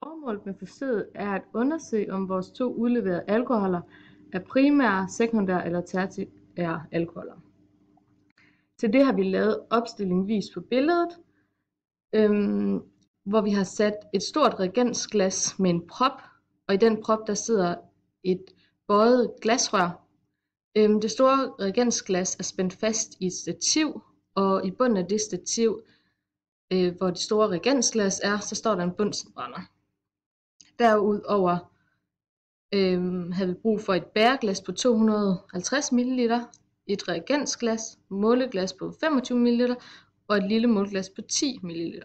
Formålet med forsøget er at undersøge, om vores to udleverede alkoholer er primære, sekundære eller tertiære alkoholer. Til det har vi lavet opstillingen vist på billedet, hvor vi har sat et stort reagensglas med en prop, og i den prop der sidder et bøjet glasrør. Det store reagensglas er spændt fast i et stativ, og i bunden af det stativ, hvor det store reagensglas er, så står der en bunsenbrænder. Derudover havde vi brug for et bæreglas på 250 ml, et reagensglas, måleglas på 25 ml og et lille måleglas på 10 ml.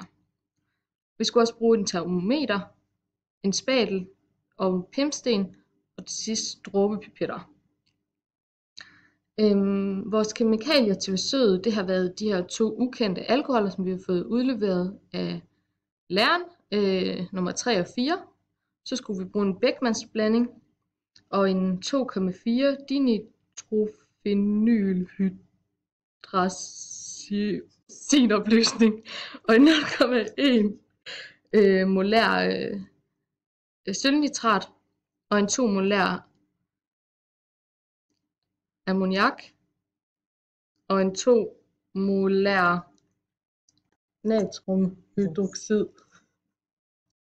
Vi skulle også bruge en termometer, en spatel og en pimpsten og til sidst dråbepipetter. Vores kemikalier til forsøget, det har været de her to ukendte alkoholer, som vi har fået udleveret af læreren, nummer 3 og 4. Så skulle vi bruge en Beckmanns-blanding og en 2,4 dinitrophenylhydrazinopløsning og en 0,1 molær sølvnitrat og en 2 molær ammoniak og en 2 molær natriumhydroxid.